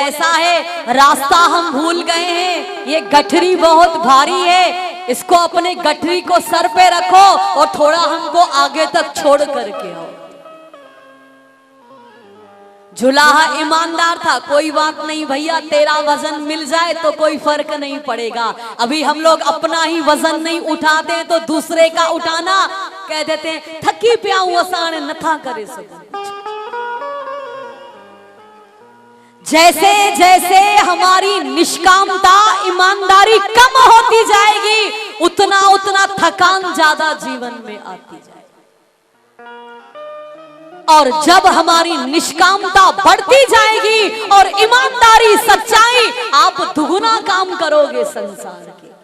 ऐसा है रास्ता हम भूल गए हैं, ये गठरी बहुत भारी है, इसको अपने गठरी को सर पे रखो और थोड़ा हमको आगे तक छोड़ करके आओ। जुलाहा ईमानदार था, कोई बात नहीं भैया, तेरा वजन मिल जाए तो कोई फर्क नहीं पड़ेगा। अभी हम लोग अपना ही वजन नहीं उठाते तो दूसरे का उठाना कह देते हैं, थकी प्याऊ असान नथा करे सब। जैसे जैसे हमारी निष्कामता ईमानदारी कम होती जाएगी, उतना उतना थकान ज्यादा जीवन में आती जाएगी। और जब हमारी निष्कामता बढ़ती जाएगी और ईमानदारी सच्चाई, आप दुगुना काम करोगे संसार के।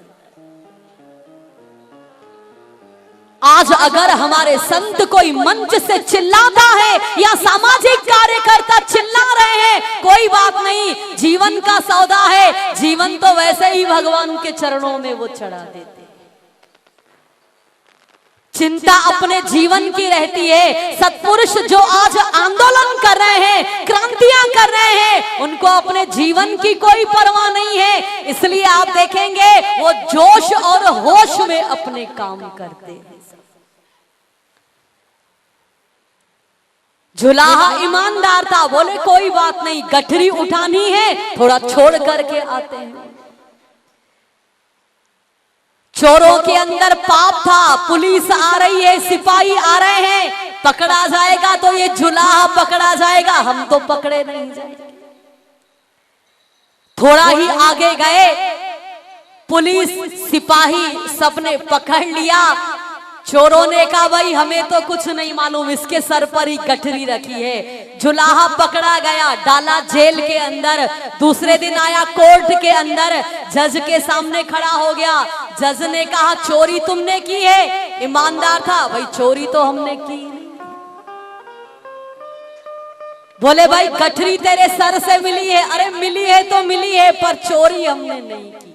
आज अगर हमारे संत कोई मंच से चिल्लाता है या सामाजिक कार्यकर्ता चिल्ला रहे हैं, कोई बात नहीं, जीवन का सौदा है, जीवन तो वैसे ही भगवान के चरणों में वो चढ़ा देते। चिंता अपने जीवन की रहती है। सत्पुरुष जो आज आंदोलन कर रहे हैं, क्रांतियां कर रहे हैं, उनको अपने जीवन की कोई परवाह नहीं है, इसलिए आप देखेंगे वो जोश और होश में अपने काम करते हैं। जुलाहा ईमानदार था, बोले कोई बात नहीं, गठरी उठानी है, थोड़ा छोड़ करके आते हैं। चोरों के अंदर पाप था, पुलिस आ रही है, सिपाही आ रहे हैं, पकड़ा जाएगा तो ये जुलाहा पकड़ा जाएगा, हम तो पकड़े नहीं जाएंगे। थोड़ा ही आगे गए, पुलिस सिपाही सबने पकड़ लिया। चोरों ने कहा भाई हमें तो कुछ नहीं मालूम, इसके सर पर ही गठरी रखी है। जुलाहा पकड़ा गया, डाला जेल के अंदर। दूसरे दिन आया कोर्ट के अंदर, जज के सामने खड़ा हो गया। जज ने कहा चोरी तुमने की है? ईमानदार था, भाई चोरी तो हमने की नहीं। बोले भाई गठरी तेरे सर से मिली है? अरे मिली है तो मिली है, पर चोरी हमने नहीं की।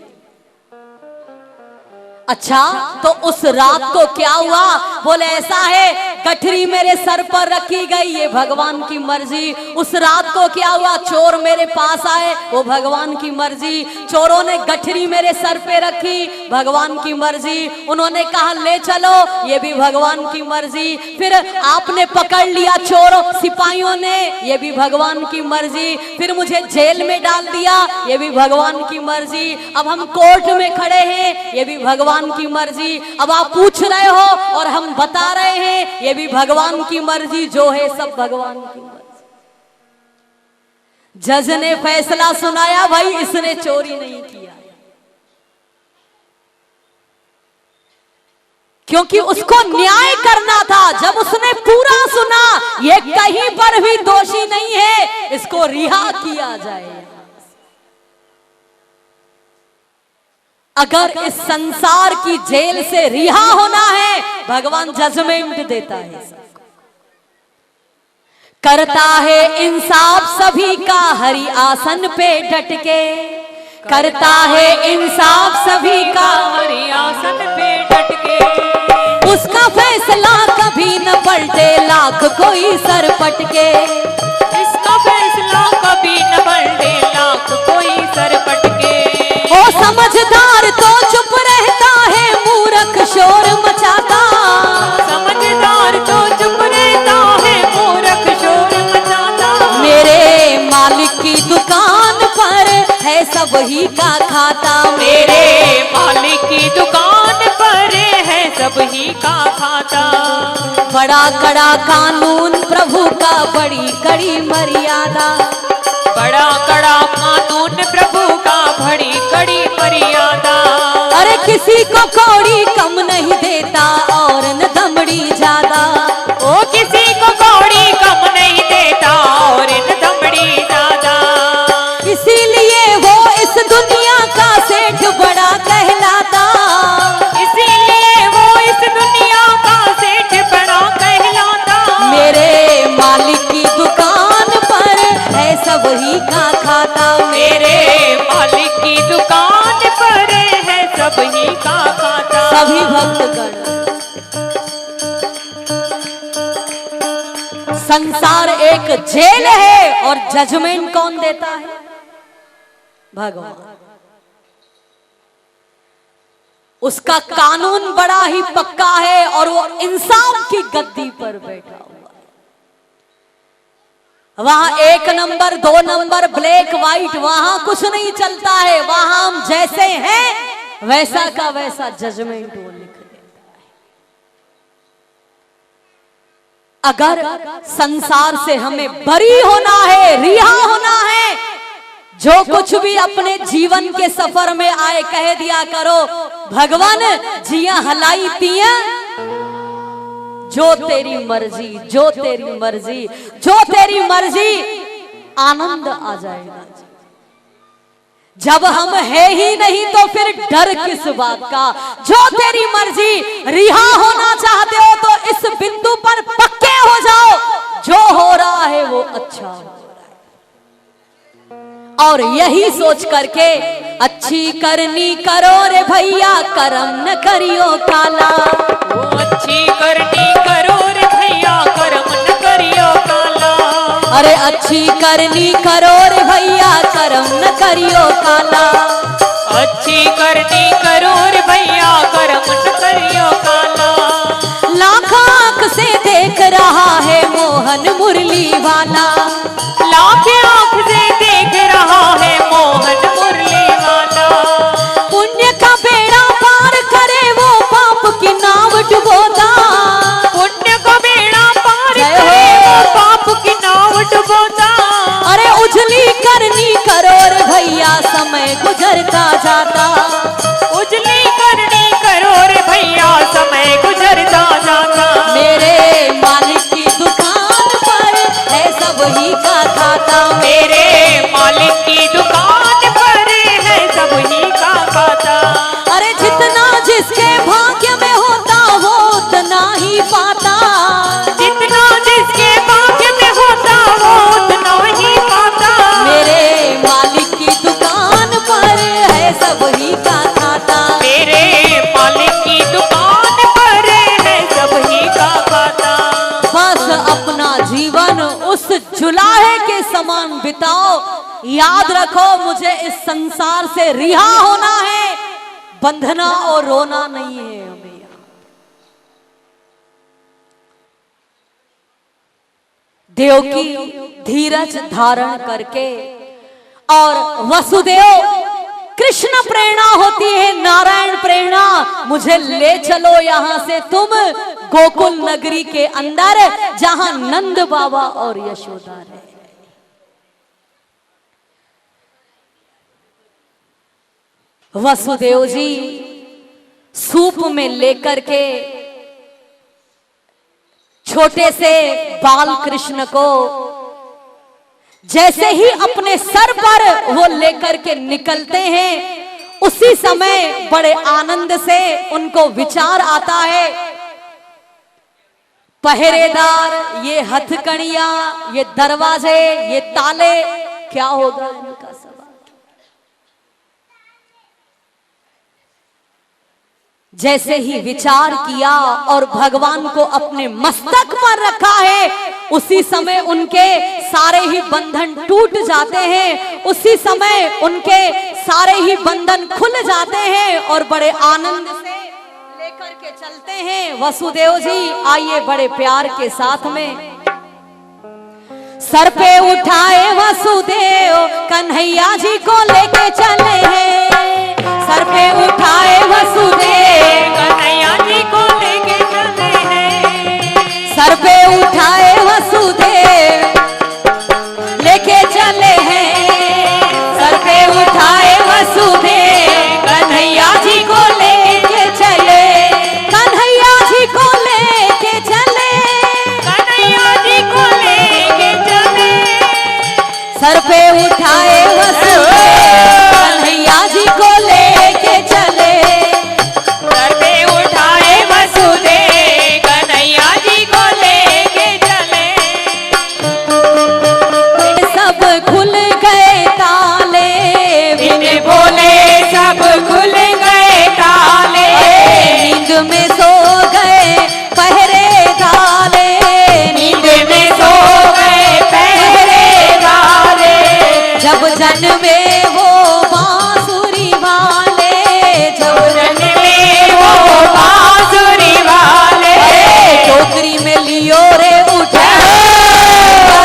अच्छा तो उस रात को क्या हुआ? बोले ऐसा है, गठरी मेरे सर पर रखी गई, ये भगवान की मर्जी। उस रात को क्या हुआ? चोर मेरे पास आए, वो भगवान की मर्जी। चोरों ने गठरी मेरे सर पे रखी, भगवान की मर्जी। उन्होंने कहा ले चलो, ये भी भगवान की मर्जी। फिर आपने पकड़ लिया चोरों सिपाहियों ने, ये भी भगवान की मर्जी। फिर मुझे जेल में डाल दिया, ये भी भगवान की मर्जी। अब हम कोर्ट में खड़े हैं, ये भी भगवान की मर्जी। अब आप पूछ रहे हो और हम बता रहे हैं, ये भी भगवान की मर्जी, जो है सब भगवान की मर्जी। जज ने फैसला सुनाया, भाई इसने चोरी नहीं किया, क्योंकि उसको न्याय करना था। जब उसने पूरा सुना, ये कहीं पर भी दोषी नहीं है, इसको रिहा किया जाए। अगर इस संसार की जेल से रिहा होना है, भगवान जजमेंट देता है। करता है इंसाफ सभी का हरि आसन पे डट के, करता है इंसाफ सभी का हरि आसन पे डट के। उसका फैसला कभी न पलटे, लाख कोई सर पटके। इसका फैसला कभी न पलटे, लाख कोई सर पटके। ओ समझदार तो चुप रहता है, मूर्ख शोर मचाता। समझदार तो चुप रहता है, मूर्ख शोर मचाता। मेरे मालिक की दुकान पर है सब ही का खाता, मेरे मालिक की दुकान पर है सब ही का खाता। बड़ा कड़ा कानून प्रभु का, बड़ी कड़ी मर्यादा। बड़ा कड़ा कानून प्रभु का, बड़ी कड़ी मर्यादा। अरे किसी को कौड़ी कम नहीं देता और न दमड़ी ज्यादा। ओ किसी को कौड़ी कम नहीं देता और न दमड़ी ज्यादा। इसीलिए वो इस दुनिया का सेठ बड़ा कहलाता, इसीलिए वो इस दुनिया का सेठ बड़ा कहलाता। मेरे मालिक की दुकान पर है सब ही का खाता, मेरे मालिक की दुकान पर है सब ही का खाता। सभी भक्तगण, संसार एक जेल है और जजमेंट कौन देता है? भगवान। उसका कानून बड़ा ही पक्का है और वो इंसाफ की गद्दी पर बैठा हुआ है। वहां 1 नंबर 2 नंबर ब्लैक व्हाइट वहां कुछ नहीं चलता है। वहां हम जैसे हैं वैसा का वैसा जजमेंट वो लिख देता है। अगर संसार से हमें बरी होना है, रिहा होना है, जो कुछ भी अपने जीवन के सफर में आए कह दिया करो भगवान जिया हलाई पिया, जो तेरी मर्जी, जो तेरी मर्जी, जो तेरी मर्जी, आनंद आ जाएगा। जब हम है ही नहीं तो फिर डर किस बात का। जो तेरी मर्जी, रिहा होना चाहते हो तो इस बिंदु पर पक्के हो जाओ, जो हो रहा है वो अच्छा हो रहा है। और यही सोच करके अच्छी करनी करो रे भैया, करम न करियो काला। वो अच्छी करनी करो रे भैया, करम न करियो काला। अरे अच्छी करनी करो रे भैया, करम न करियो काला। अच्छी करनी करो रे भैया, करम न करियो काला। लाख आंख से देख रहा है मोहन मुरली वाला, लाख आंख से देख रहा है मोहन मुरली वाला। पुण्य का बेड़ा पार करे वो पाप की नाव डुबोता। पुण्य का बेड़ा पार करे वो पाप की नाव डुबोता। अरे उजली करनी करो रे भैया, समय गुजरता जाता। उजली करनी करो रे भैया, समय गुजरता जाता। मेरे मालिक की दुकान पर है सब ही का खाता। मेरे मालिक की दुकान पर है सब ही का खाता। अरे जितना जिसके भाग्य में होता वो उतना ही पाता। जितना जिसके भाग्य में होता वो उतना ही पाता। मेरे मालिक की दुकान पर है सब ही का खाता। मेरे मालिक की दुकान पर है सब ही का खाता। बस अपना जीवन उस जुलाहे के समान बिताओ। याद रखो मुझे इस संसार से रिहा होना है, बंधना और रोना नहीं है हमें। देव की धीरज धारण करके और वसुदेव कृष्ण प्रेरणा होती है, नारायण प्रेरणा। मुझे ले चलो यहां से तुम गोकुल नगरी के अंदर, जहां नंद बाबा और यशोदा रहे। वसुदेव जी सूप में लेकर के छोटे से बाल कृष्ण को जैसे ही अपने सर पर वो लेकर के निकलते हैं, उसी समय बड़े आनंद से उनको विचार आता है, पहरेदार, ये हथकड़ियां, ये दरवाजे, ये ताले, क्या होगा इनका सवाल। जैसे ही विचार किया और भगवान को अपने मस्तक पर रखा है, उसी समय उनके सारे ही बंधन टूट जाते हैं। उसी समय उनके सारे ही बंधन खुल जाते हैं और बड़े आनंद से लेकर के चलते हैं। वसुदेव जी आइए बड़े प्यार के साथ में सर पे उठाए वसुदेव कन्हैया जी को लेके चले हैं। सर पे उठाए वसुदेव कन्हैया जी को लेके चले हैं। सर पे उठाए वसुदेव लेके चले हैं। सर पे उठाए वसुदेव कन्हैया जी को लेके चले। कन्हैया जी को लेके चले। कन्हैया जी को लेके चले। सर पे उठाए वसुदेव कन्हैया जी को लेके चले। में वो बांसुरी वाले, चरण में वो बांसुरी वाले, टोकरी में लियो रे उठा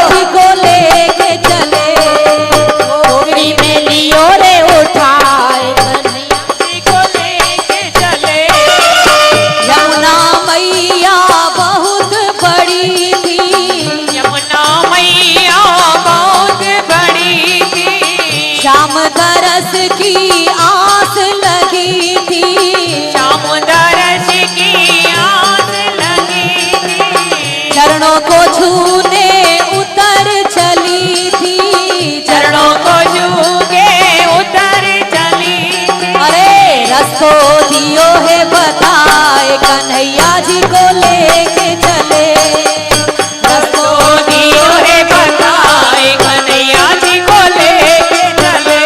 जी को लेके चले, टोकरी में लियो रे उठाए कन्हैया जी को लेके चले। यमुना मैया बहुत बड़ी थी, यमुना मैया बहुत बड़ी थी, श्याम दरस की आस लगी थी, श्याम दरस की आस लगी थी, चरणों को छूने उतर चली थी, चरणों को छू के उतर चली थी। अरे रस्तो दियो है बताए कन्हैया जी को लेके चले, रस्तो दियो रे बताए कन्हैया जी को लेके चले।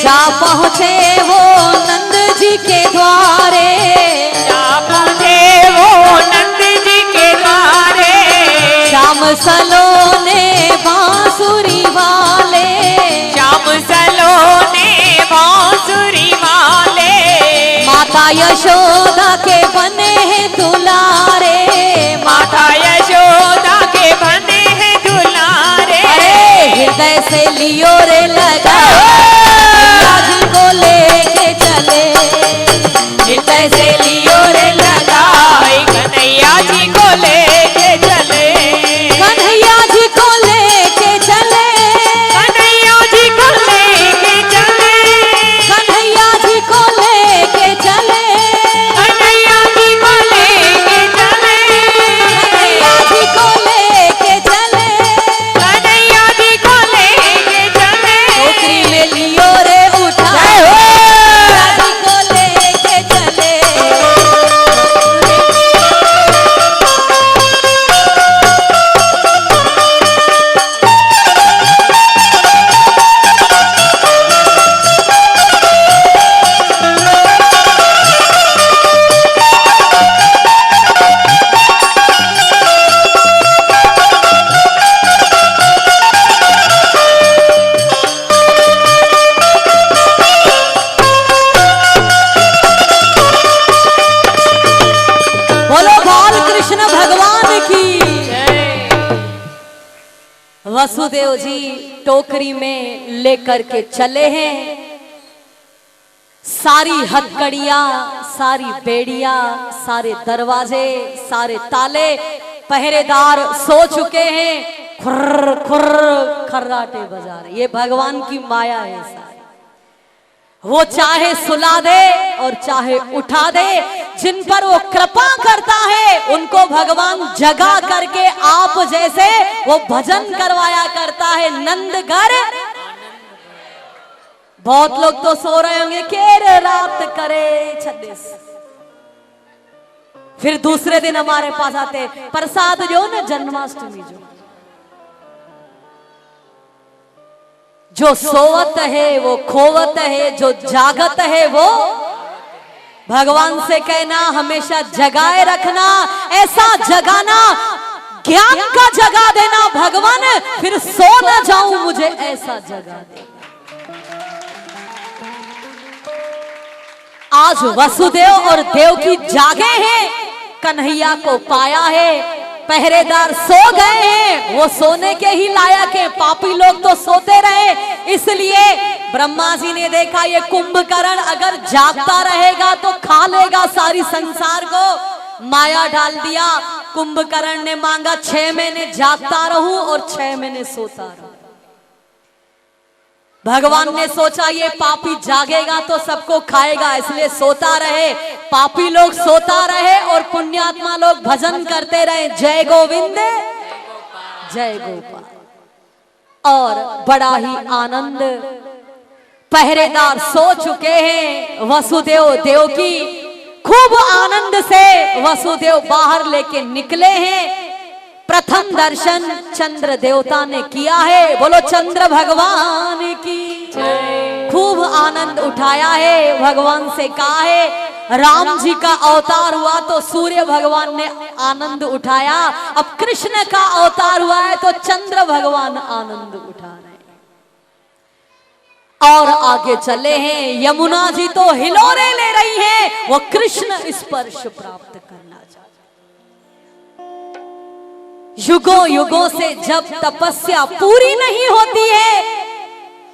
जा पहुँचे वो नंद जी के द्वारे, जा पहुँचे वो नंद जी के द्वारे, श्याम सलोने बांसुरी वाले, श्याम सलोने बांसुरी वाले, माता यशोदा के बने हैं दुलारे, माता यशोदा के बने हैं दुलारे। अरे हृदय से लियो रे लगा कन्हैया जी को लेके चले, हृदय से लियो रे लगा कन्हैया जी को लेके चले, कन्हैया जी को लेके चले, कन्हैया जी को लेके चले, कन्हैया जी को लेके चले, कन्हैया जी को लेके चले, कन्हैया जी को लेके चले, कन्हैया जी को लेके चले। टोकरी में लियो रे उठा कन्हैया जी को लेके चले। बोलो बाल कृष्ण भगवान की। वसुदेव जी टोकरी में लेकर के चले हैं, सारी हथकड़ियां, सारी बेड़ियां, सारे दरवाजे, सारे ताले, पहरेदार सो चुके हैं, खुर्र खुर्र खर्राटे बजा रहे। ये भगवान की माया है सारी, वो चाहे सुला दे और चाहे उठा दे, जिन पर वो कृपा करता है उनको भगवान जगा करके आप जैसे वो भजन करवाया करता है। नंदघर बहुत लोग तो सो रहे होंगे, केर रात करे छत्तीस, फिर दूसरे दिन हमारे पास आते प्रसाद जो ना जन्माष्टमी जो सोवत है वो खोवत है, जो जागत है वो भगवान से कहना हमेशा जगाए रखना, ऐसा जगाना ज्ञान का जगा देना भगवान, फिर सो न जाऊं मुझे ऐसा जगा देना। आज वसुदेव और देवकी जागे हैं, कन्हैया को पाया है, पहरेदार सो गए हैं, वो सोने के ही लायक हैं, पापी लोग तो सोते रहे। इसलिए ब्रह्मा जी ने देखा ये कुंभकर्ण अगर जागता रहेगा तो खा लेगा सारी संसार को, माया डाल दिया। कुंभकर्ण ने मांगा 6 महीने जागता रहूं और 6 महीने सोता रहूं। भगवान ने सोचा ये पापी जागेगा तो सबको खाएगा, इसलिए सोता रहे, पापी लोग सोता रहे और पुण्यात्मा लोग भजन करते रहे, जय गोविंद जय गोपाल। और बड़ा ही आनंद, पहरेदार सो चुके हैं, वसुदेव देवकी खूब आनंद से वसुदेव बाहर लेके निकले हैं। प्रथम दर्शन चंद्र देवता ने किया है, बोलो चंद्र भगवान की। खूब आनंद उठाया है, भगवान से कहा है राम जी का अवतार हुआ तो सूर्य भगवान ने आनंद उठाया, अब कृष्ण का अवतार हुआ है तो चंद्र भगवान आनंद उठा रहे हैं। और आगे चले हैं, यमुना जी तो हिलोरे ले रही हैं, वो कृष्ण स्पर्श प्राप्त करना चाहते। युगों युगों से जब तपस्या पूरी नहीं होती है,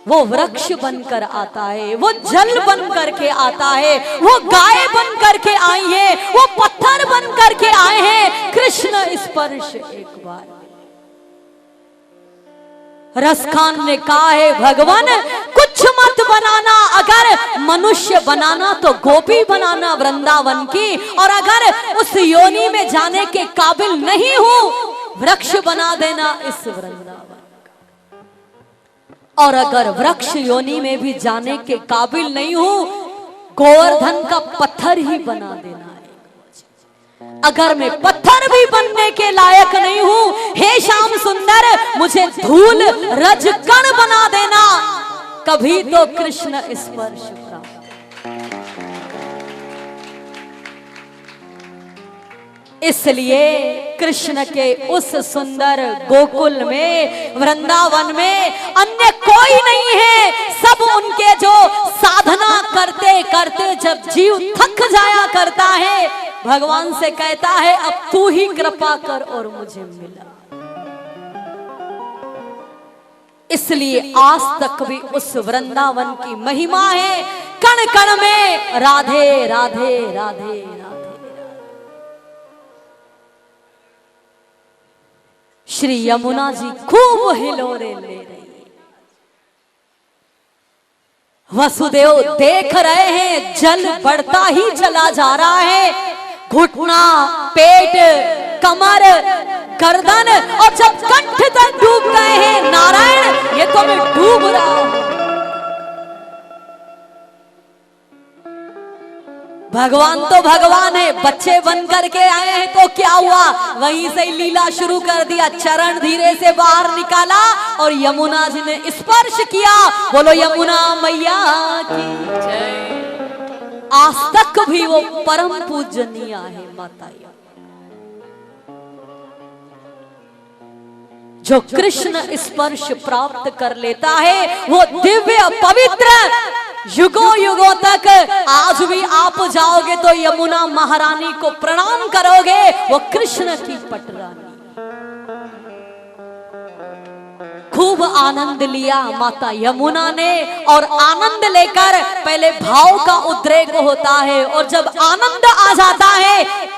वो वृक्ष बनकर आता है, वो जल बन करके आता है, वो गाय बन करके आई है, वो पत्थर बन करके आए हैं। कृष्ण स्पर्श एक बार। रसखान ने कहा है, भगवान कुछ मत बनाना, अगर मनुष्य बनाना तो गोपी बनाना वृंदावन की, और अगर उस योनि में जाने के काबिल नहीं हूं, वृक्ष बना देना इस वृंदावन। और अगर वृक्ष योनि में भी जाने के काबिल नहीं हूं, गोवर्धन का पत्थर ही बना देना है। अगर मैं पत्थर भी बनने के लायक नहीं हूं, हे श्याम सुंदर मुझे धूल रज कण बना देना, कभी तो कृष्ण स्पर्श प्राप्त। इसलिए कृष्ण के उस सुंदर गोकुल में, वृंदावन में अन्य कोई नहीं है। सब उनके जो साधना करते करते जब जीव थक जाया करता है, भगवान से कहता है अब तू ही कृपा कर और मुझे मिला। इसलिए आज तक भी उस वृंदावन की महिमा है, कण कण में राधे राधे राधे राधे। श्री यमुना जी खूब हिलोरे ले रही है। वसुदेव देख रहे हैं जल बढ़ता ही चला जा रहा है, घुटना, पेट, कमर, गर्दन, और जब कंठ तक डूब गए हैं, नारायण ये तो मैं डूब रहा हूं। भगवान तो भगवान है, बच्चे बन करके आए हैं तो क्या हुआ, वहीं से लीला शुरू कर दिया। चरण धीरे से बाहर निकाला और यमुना जी ने स्पर्श किया। बोलो यमुना मैया की जय। आज तक भी वो परम पूजनीय है माता। जो कृष्ण स्पर्श प्राप्त कर लेता है वो दिव्य पवित्र, युगों युगों तक। आज भी आप जाओगे तो यमुना महारानी को प्रणाम करोगे, वो कृष्ण की पटरानी। खूब आनंद लिया माता यमुना ने, और आनंद लेकर पहले भाव का उद्रेक होता है, और जब आनंद आ जाता है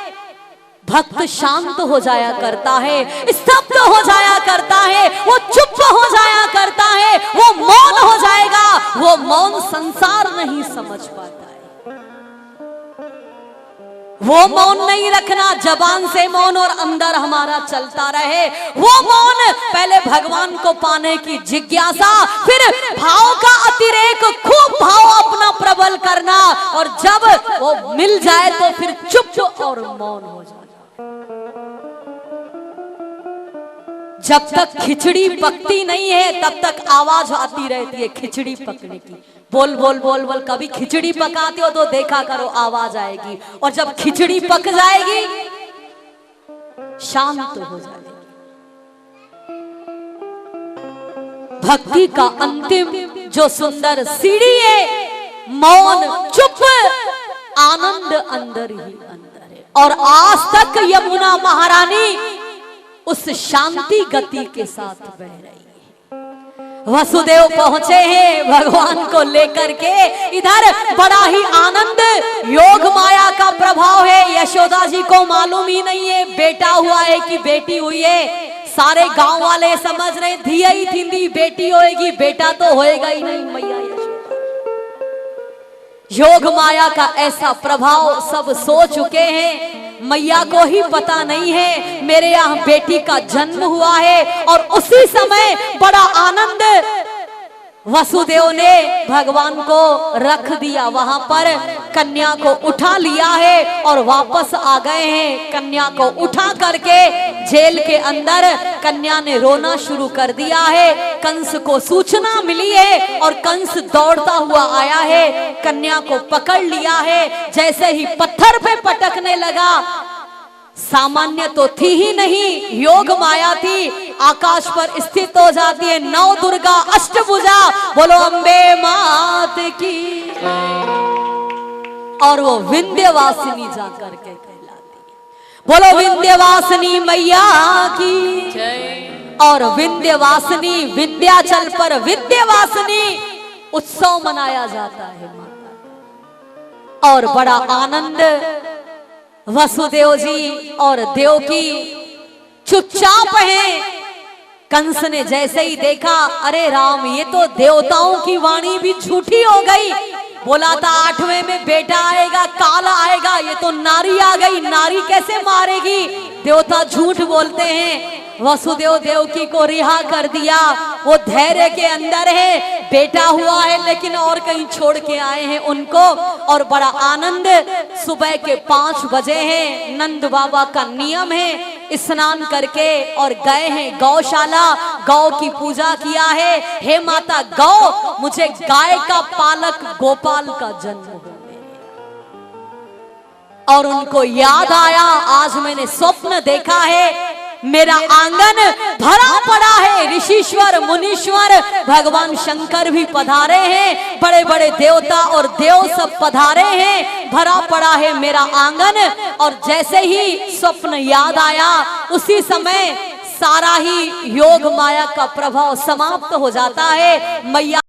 भक्त शांत हो जाया करता है, स्तब्ध हो जाया करता है, वो चुप हो जाया करता है, वो मौन हो जाएगा। वो मौन संसार नहीं समझ पाता है। वो मौन नहीं रखना, जबान से मौन और अंदर हमारा चलता रहे। वो मौन पहले भगवान को पाने की जिज्ञासा, फिर भाव का अतिरेक, खूब भाव अपना प्रबल करना, और जब वो मिल जाए तो फिर चुप और मौन हो जाए। जब तक खिचड़ी पकती नहीं है तब तक आवाज आती रहती है खिचड़ी पकने की। बोल बोल बोल बोल, कभी खिचड़ी पकाते हो तो देखा करो आवाज आएगी, और जब खिचड़ी पक जाएगी शांत हो जाएगी। भक्ति का अंतिम जो सुंदर सीढ़ी है, मौन, चुप, आनंद अंदर ही अंदर है। और आज तक यमुना महारानी उस शांति गति के साथ बह रही है। वसुदेव पहुंचे हैं भगवान को लेकर के, इधर बड़ा ही आनंद, योग माया का प्रभाव है। यशोदा जी को मालूम ही नहीं है बेटा हुआ है कि बेटी हुई है। सारे गांव वाले समझ रहे धिया ही थी बेटी होएगी, बेटा तो होएगा ही नहीं। मैया यशोदा, योग माया का ऐसा प्रभाव सब सो चुके हैं। मैया को ही पता नहीं है मेरे यहाँ बेटी का जन्म हुआ है। और उसी समय बड़ा आनंद, वसुदेव ने भगवान को रख दिया वहां पर, कन्या को उठा लिया है और वापस आ गए हैं। कन्या को उठा करके जेल के अंदर कन्या ने रोना शुरू कर दिया है। कंस को सूचना मिली है और कंस दौड़ता हुआ आया है, कन्या को पकड़ लिया है। जैसे ही पत्थर पे पटकने लगा, सामान्य तो थी ही नहीं, योग माया थी, आकाश पर स्थित हो जाती है। नौ दुर्गा अष्टभुजा, बोलो अम्बे मात की। और वो विंध्यवासिनी जाकर के कहलाती है, बोलो विंध्यवासिनी मैया की जय। और विंध्यवासिनी, विंध्याचल पर विंध्यवासिनी उत्सव मनाया जाता है माता। और बड़ा आनंद, वसुदेव जी और देवकी चुपचाप हैं। कंस ने जैसे ही देखा, अरे राम ये तो देवताओं की वाणी भी झूठी हो गई। बोला था 8वें में बेटा आएगा, काला आएगा, ये तो नारी आ गई, नारी कैसे मारेगी। देवता झूठ बोलते हैं। वसुदेव देवकी को रिहा कर दिया। वो धैर्य के अंदर है, बेटा हुआ है लेकिन और कहीं छोड़ के आए हैं उनको। और बड़ा आनंद, सुबह के 5 बजे हैं, नंद बाबा का नियम है, स्नान करके और गए हैं गौशाला, गौ की पूजा किया है। हे माता गौ, मुझे गाय का पालक गोपाल का जन्म हो। और उनको याद आया, आज मैंने स्वप्न देखा है, मेरा आंगन भरा पड़ा है, ऋषिश्वर मुनीश्वर भगवान शंकर भी पधारे हैं, बड़े बड़े देवता और देव सब पधारे हैं, भरा पड़ा है मेरा आंगन। और जैसे ही स्वप्न याद आया, उसी समय सारा ही योग माया का प्रभाव समाप्त हो जाता है। मैया